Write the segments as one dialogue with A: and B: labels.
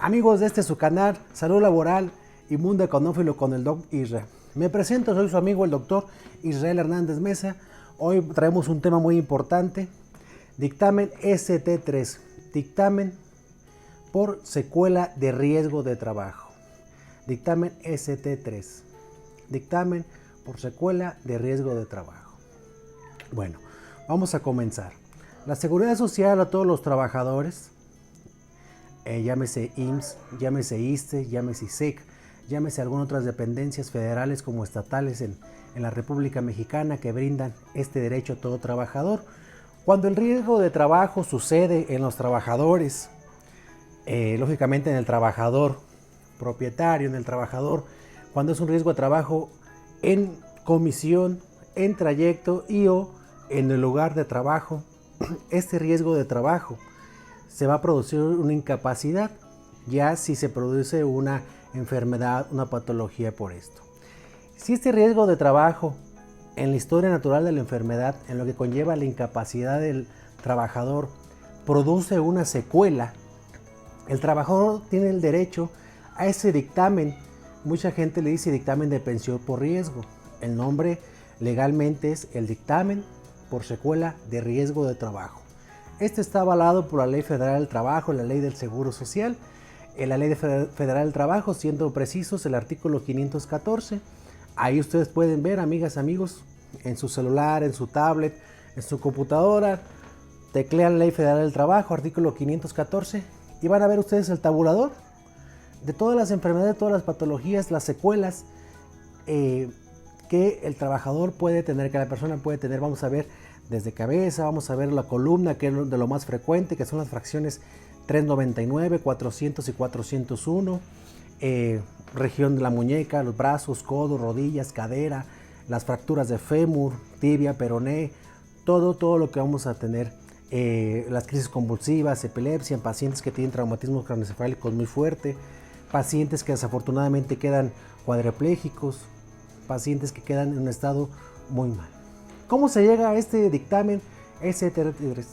A: Amigos de su canal, Salud Laboral y Mundo Económico con el Doc Israel. Me presento, soy su amigo el doctor Israel Hernández Mesa. Hoy traemos un tema muy importante, dictamen ST3, dictamen por secuela de riesgo de trabajo. Dictamen ST3, dictamen por secuela de riesgo de trabajo. Bueno, vamos a comenzar. La seguridad social a todos los trabajadores, llámese IMSS, llámese ISSSTE, llámese ISEC, llámese algunas otras dependencias federales como estatales en la República Mexicana que brindan este derecho a todo trabajador. Cuando el riesgo de trabajo sucede en los trabajadores, lógicamente en el trabajador propietario, en el trabajador, cuando es un riesgo de trabajo en comisión, en trayecto y o en el lugar de trabajo, este riesgo de trabajo se va a producir una incapacidad, ya si se produce una enfermedad, una patología por esto. Si este riesgo de trabajo en la historia natural de la enfermedad, en lo que conlleva la incapacidad del trabajador, produce una secuela, el trabajador tiene el derecho a ese dictamen. Mucha gente le dice dictamen de pensión por riesgo. El nombre legalmente es el dictamen por secuela de riesgo de trabajo. Este está avalado por la Ley Federal del Trabajo, la Ley del Seguro Social, la Ley Federal del Trabajo, siendo precisos el artículo 514. Ahí ustedes pueden ver, amigas, amigos, en su celular, en su tablet, en su computadora, teclean la Ley Federal del Trabajo, artículo 514, y van a ver ustedes el tabulador de todas las enfermedades, de todas las patologías, las secuelas que el trabajador puede tener, que la persona puede tener. Vamos a ver desde cabeza, vamos a ver la columna, que es de lo más frecuente, que son las fracciones 399, 400 y 401, región de la muñeca, los brazos, codos, rodillas, cadera, las fracturas de fémur, tibia, peroné, todo lo que vamos a tener, las crisis convulsivas, epilepsia en pacientes que tienen traumatismos craneoencefálicos muy fuerte, pacientes que desafortunadamente quedan cuadriplégicos, pacientes que quedan en un estado muy mal. ¿Cómo se llega a este dictamen ST3?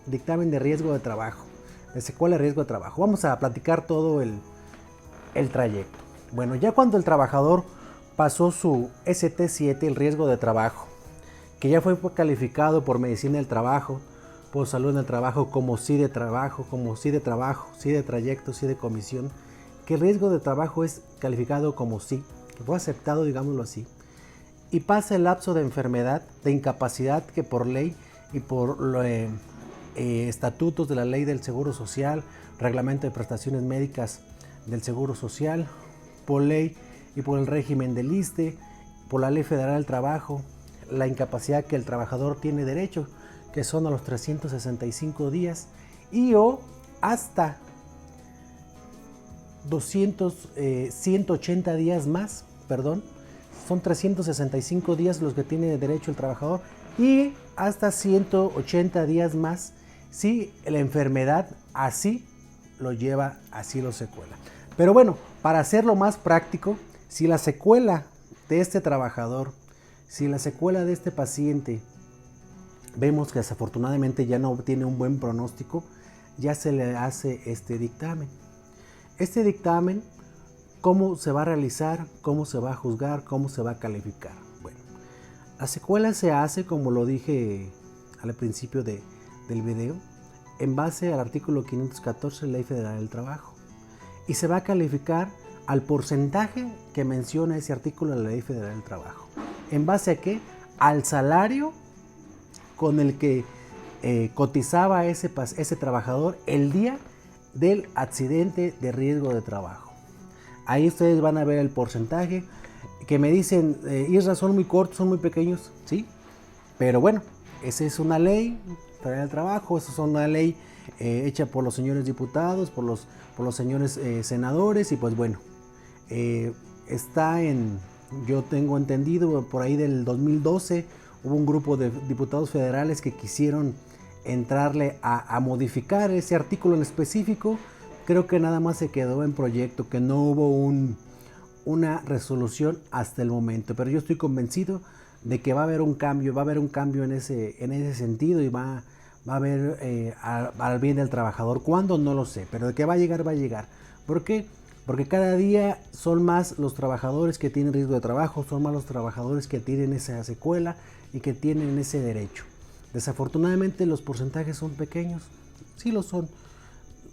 A: Dictamen de riesgo de trabajo, de secuela de riesgo de trabajo. Vamos a platicar todo el trayecto. Bueno, ya cuando el trabajador pasó su ST7, el riesgo de trabajo, que ya fue calificado por Medicina del Trabajo, por Salud en el Trabajo como sí de trabajo, como sí de trabajo, sí de trayecto, sí de comisión, que el riesgo de trabajo es calificado como sí, que fue aceptado, digámoslo así, y pasa el lapso de enfermedad, de incapacidad que por ley y por estatutos de la Ley del Seguro Social, Reglamento de Prestaciones Médicas del Seguro Social, por ley y por el régimen del ISSSTE, por la Ley Federal del Trabajo, la incapacidad que el trabajador tiene derecho, que son a los 365 días y o hasta 180 días más, son 365 días los que tiene derecho el trabajador y hasta 180 días más si la enfermedad así lo lleva, así lo secuela. Pero bueno, para hacerlo más práctico, si la secuela de este trabajador, si la secuela de este paciente vemos que desafortunadamente ya no tiene un buen pronóstico, ya se le hace este dictamen. Este dictamen, ¿cómo se va a realizar? ¿Cómo se va a juzgar? ¿Cómo se va a calificar? Bueno, la secuela se hace, como lo dije al principio del video, en base al artículo 514 de la Ley Federal del Trabajo. Y se va a calificar al porcentaje que menciona ese artículo de la Ley Federal del Trabajo. ¿En base a qué? Al salario con el que cotizaba ese trabajador el día del accidente de riesgo de trabajo. Ahí ustedes van a ver el porcentaje que me dicen, Isra, son muy cortos, son muy pequeños, sí, pero bueno, esa es una ley federal del trabajo, esa es una ley hecha por los señores diputados, por los señores senadores, y pues bueno, está yo tengo entendido, por ahí del 2012 hubo un grupo de diputados federales que quisieron entrarle a modificar ese artículo en específico. Creo que nada más se quedó en proyecto, que no hubo una resolución hasta el momento, pero yo estoy convencido de que va a haber un cambio en ese sentido y va va a haber al bien del trabajador. ¿Cuándo? No lo sé, pero de que va a llegar, va a llegar. ¿Por qué? Porque cada día son más los trabajadores que tienen riesgo de trabajo, son más los trabajadores que tienen esa secuela y que tienen ese derecho. Desafortunadamente los porcentajes son pequeños, sí lo son.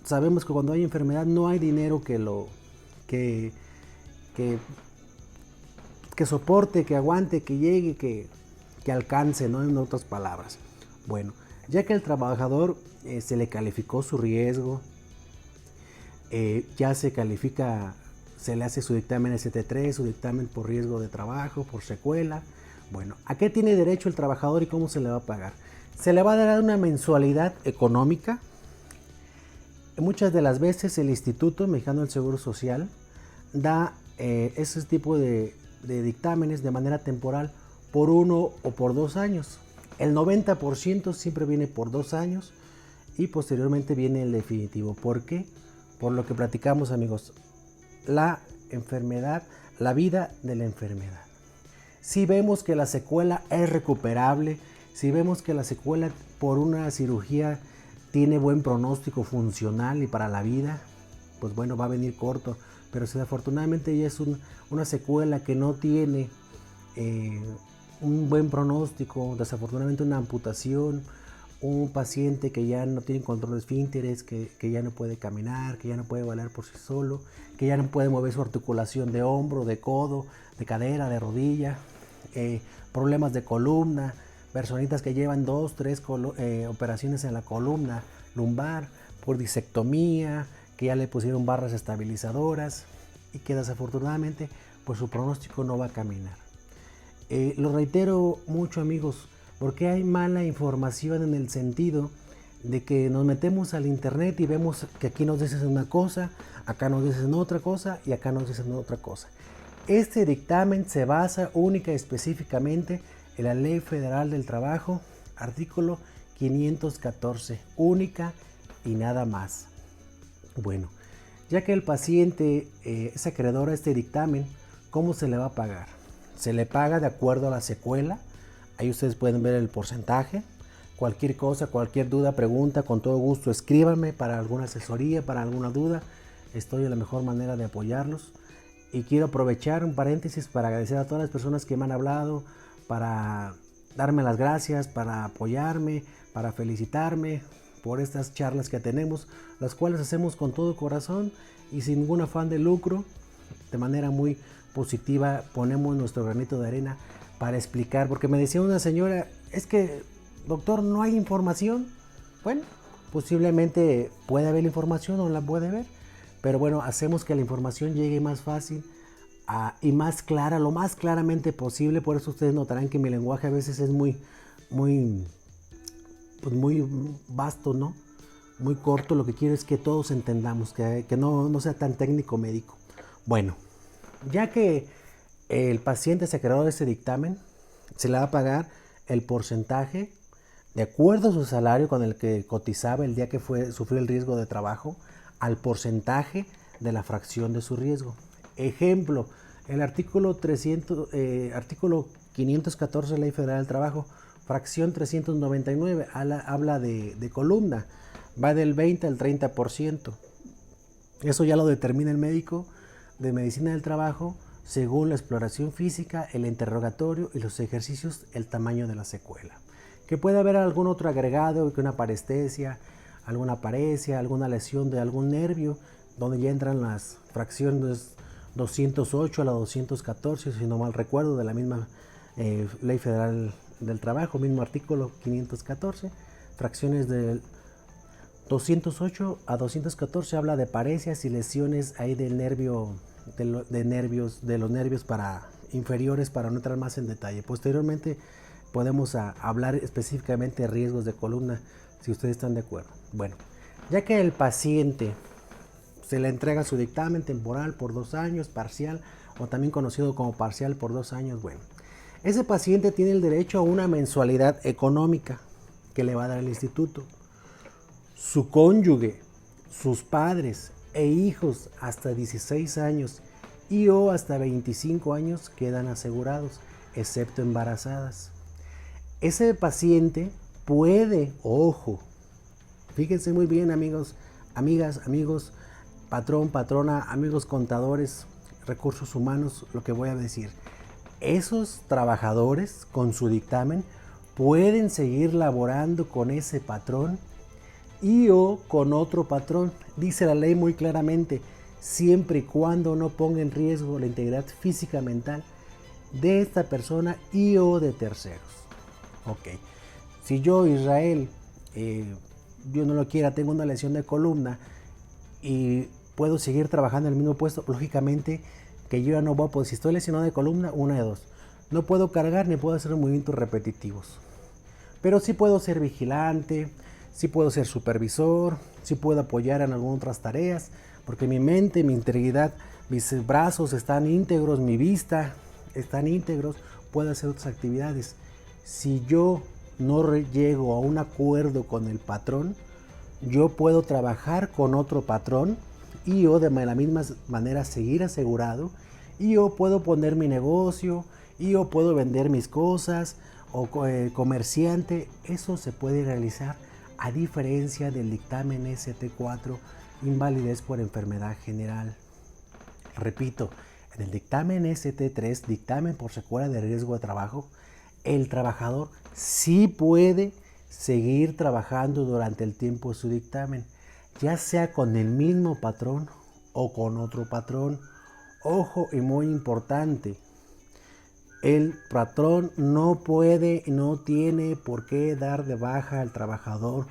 A: Sabemos que cuando hay enfermedad no hay dinero que, que soporte, que aguante, que llegue, que alcance, ¿no? En otras palabras. Bueno, ya que el trabajador se le calificó su riesgo, ya se califica, se le hace su dictamen ST3, su dictamen por riesgo de trabajo, por secuela. Bueno, ¿a qué tiene derecho el trabajador y cómo se le va a pagar? Se le va a dar una mensualidad económica. Muchas de las veces el Instituto Mexicano del Seguro Social da ese tipo de dictámenes de manera temporal por 1 o por 2 años. El 90% siempre viene por 2 años y posteriormente viene el definitivo. ¿Por qué? Por lo que platicamos, amigos, la enfermedad, la vida de la enfermedad. Si vemos que la secuela es recuperable, si vemos que la secuela por una cirugía tiene buen pronóstico funcional y para la vida, pues bueno, va a venir corto. Pero si afortunadamente ya es una secuela que no tiene un buen pronóstico, desafortunadamente una amputación, un paciente que ya no tiene control de esfínteres, que ya no puede caminar, que ya no puede bailar por sí solo, que ya no puede mover su articulación de hombro, de codo, de cadera, de rodilla, problemas de columna, personitas que llevan 2, 3 operaciones en la columna lumbar por disectomía, que ya le pusieron barras estabilizadoras y que desafortunadamente pues su pronóstico no va a caminar. Lo reitero mucho, amigos, porque hay mala información en el sentido de que nos metemos al internet y vemos que aquí nos dicen una cosa, acá nos dicen otra cosa y acá nos dicen otra cosa. Este dictamen se basa única y específicamente en la Ley Federal del Trabajo, artículo 514, única y nada más. Bueno, ya que el paciente es acreedor a este dictamen, ¿cómo se le va a pagar? Se le paga de acuerdo a la secuela. Ahí ustedes pueden ver el porcentaje. Cualquier cosa, cualquier duda, pregunta, con todo gusto escríbanme para alguna asesoría, para alguna duda. Estoy en la mejor manera de apoyarlos. Y quiero aprovechar un paréntesis para agradecer a todas las personas que me han hablado, para darme las gracias, para apoyarme, para felicitarme por estas charlas que tenemos, las cuales hacemos con todo corazón y sin ningún afán de lucro, de manera muy positiva. Ponemos nuestro granito de arena para explicar, porque me decía una señora, es que doctor, no hay información. Bueno, posiblemente puede haber información o la puede ver, pero bueno, hacemos que la información llegue más fácil y más clara, lo más claramente posible. Por eso ustedes notarán que mi lenguaje a veces es muy vasto, ¿no? Muy corto. Lo que quiero es que todos entendamos, que no sea tan técnico médico. Bueno, ya que el paciente se acreedor de ese dictamen, se le va a pagar el porcentaje de acuerdo a su salario con el que cotizaba el día que sufrió el riesgo de trabajo, al porcentaje de la fracción de su riesgo. Ejemplo, el artículo 514 Ley Federal del Trabajo, fracción 399, habla de columna, va del 20 al 30%. Eso ya lo determina el médico de medicina del trabajo según la exploración física, el interrogatorio y los ejercicios, el tamaño de la secuela. Que puede haber algún otro agregado, que una parestesia, alguna paresia, alguna lesión de algún nervio, donde ya entran las fracciones 208 a la 214, si no mal recuerdo, de la misma Ley Federal del Trabajo, mismo artículo 514, fracciones del 208 a 214 habla de paresias y lesiones ahí del nervio, de los nervios inferiores, para no entrar más en detalle. Posteriormente podemos hablar específicamente de riesgos de columna, si ustedes están de acuerdo. Bueno, ya que el paciente se le entrega su dictamen temporal por 2 años, parcial, o también conocido como parcial por 2 años, bueno, ese paciente tiene el derecho a una mensualidad económica que le va a dar el instituto. Su cónyuge, sus padres e hijos hasta 16 años y o hasta 25 años quedan asegurados, excepto embarazadas. Ese paciente puede, ojo, fíjense muy bien amigos, amigas, amigos, patrón, patrona, amigos contadores, recursos humanos, lo que voy a decir. Esos trabajadores con su dictamen pueden seguir laborando con ese patrón y o con otro patrón. Dice la ley muy claramente, siempre y cuando no ponga en riesgo la integridad física mental de esta persona y o de terceros. Ok, si yo, Israel, Dios no lo quiera, tengo una lesión de columna y puedo seguir trabajando en el mismo puesto, lógicamente que yo ya no voy a poder, si estoy lesionado de columna, una de dos, no puedo cargar ni puedo hacer movimientos repetitivos, pero sí puedo ser vigilante, sí puedo ser supervisor, sí puedo apoyar en algunas otras tareas, porque mi mente, mi integridad, mis brazos están íntegros, mi vista están íntegros, puedo hacer otras actividades. Si yo no llego a un acuerdo con el patrón, yo puedo trabajar con otro patrón y yo de la misma manera seguir asegurado y yo puedo poner mi negocio y yo puedo vender mis cosas o comerciante. Eso se puede realizar a diferencia del dictamen ST4, invalidez por enfermedad general. Repito, en el dictamen ST3, dictamen por secuela de riesgo de trabajo, el trabajador sí puede seguir trabajando durante el tiempo de su dictamen, ya sea con el mismo patrón o con otro patrón. Ojo, y muy importante, el patrón no puede, no tiene por qué dar de baja al trabajador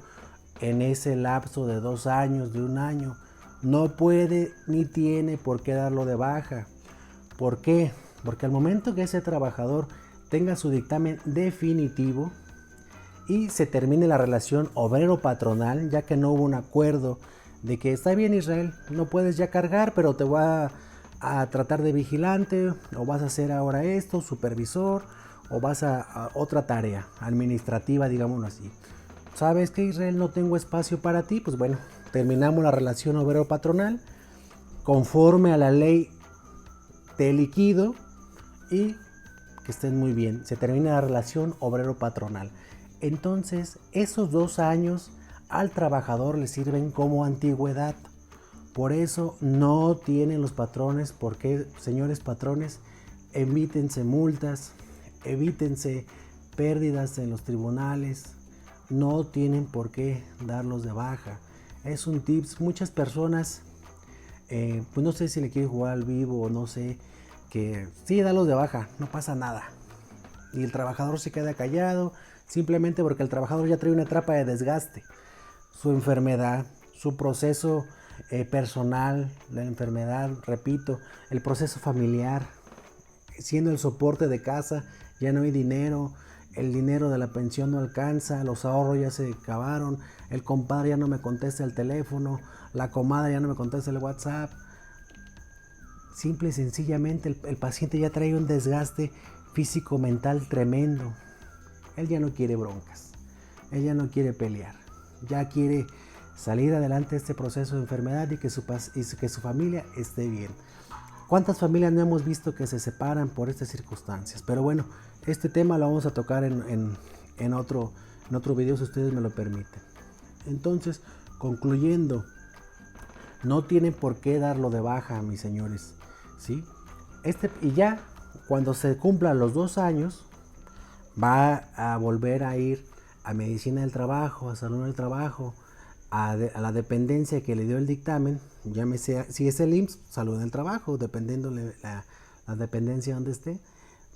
A: en ese lapso de 2 años, de 1 año. No puede ni tiene por qué darlo de baja. ¿Por qué? Porque al momento que ese trabajador tenga su dictamen definitivo y se termine la relación obrero-patronal, ya que no hubo un acuerdo de que está bien, Israel, no puedes ya cargar, pero te voy a tratar de vigilante, o vas a hacer ahora esto, supervisor, o vas a otra tarea administrativa, digámoslo así. ¿Sabes que, Israel, no tengo espacio para ti? Pues bueno, terminamos la relación obrero-patronal, conforme a la ley te liquido y que estén muy bien. Se termina la relación obrero-patronal. Entonces, esos 2 años al trabajador le sirven como antigüedad. Por eso no tienen los patrones, porque, señores patrones, evítense multas, evítense pérdidas en los tribunales. No tienen por qué darlos de baja. Es un tips. Muchas personas, pues no sé si le quieren jugar al vivo o no sé, que sí, dalos de baja, no pasa nada. Y el trabajador se queda callado, simplemente porque el trabajador ya trae una etapa de desgaste. Su enfermedad, su proceso personal, la enfermedad, repito, el proceso familiar, siendo el soporte de casa, ya no hay dinero, el dinero de la pensión no alcanza, los ahorros ya se acabaron, el compadre ya no me contesta el teléfono, la comadre ya no me contesta el WhatsApp. Simple y sencillamente el paciente ya trae un desgaste físico-mental tremendo. Él ya no quiere broncas, él ya no quiere pelear, ya quiere salir adelante de este proceso de enfermedad y que su familia esté bien. ¿Cuántas familias no hemos visto que se separan por estas circunstancias? Pero bueno, este tema lo vamos a tocar en otro video si ustedes me lo permiten. Entonces, concluyendo, no tienen por qué darlo de baja, mis señores, ¿sí? Y ya cuando se cumplan los 2 años, va a volver a ir a medicina del trabajo, a salud del trabajo, a la dependencia que le dio el dictamen, llámese, si es el IMSS, salud del trabajo, dependiendo la dependencia donde esté,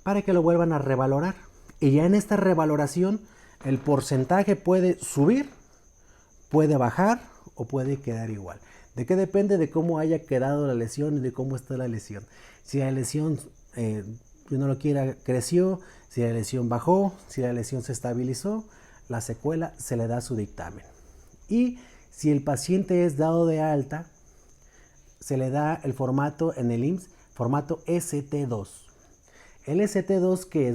A: para que lo vuelvan a revalorar. Y ya en esta revaloración, el porcentaje puede subir, puede bajar o puede quedar igual. ¿De qué depende? De cómo haya quedado la lesión y de cómo está la lesión. Si la lesión, yo no lo quiera, creció, si la lesión bajó, si la lesión se estabilizó, la secuela se le da su dictamen. Y si el paciente es dado de alta, se le da el formato en el IMSS, formato ST2. El ST2 que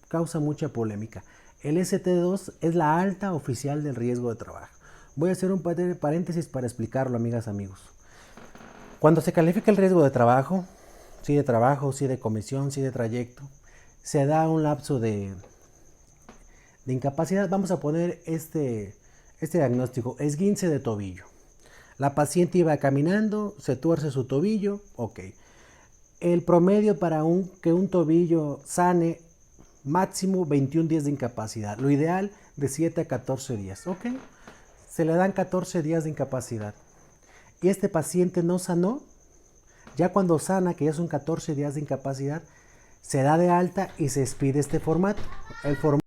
A: causa mucha polémica. El ST2 es la alta oficial del riesgo de trabajo. Voy a hacer un paréntesis para explicarlo, amigas, amigos. Cuando se califica el riesgo de trabajo, sí de trabajo, sí de comisión, sí de trayecto, se da un lapso de de incapacidad, vamos a poner este diagnóstico: esguince de tobillo. La paciente iba caminando, se tuerce su tobillo, ok. El promedio para que un tobillo sane, máximo 21 días de incapacidad. Lo ideal de 7 a 14 días, ok. Se le dan 14 días de incapacidad. Y este paciente no sanó. Ya cuando sana, que ya son 14 días de incapacidad, se da de alta y se expide este formato. El formato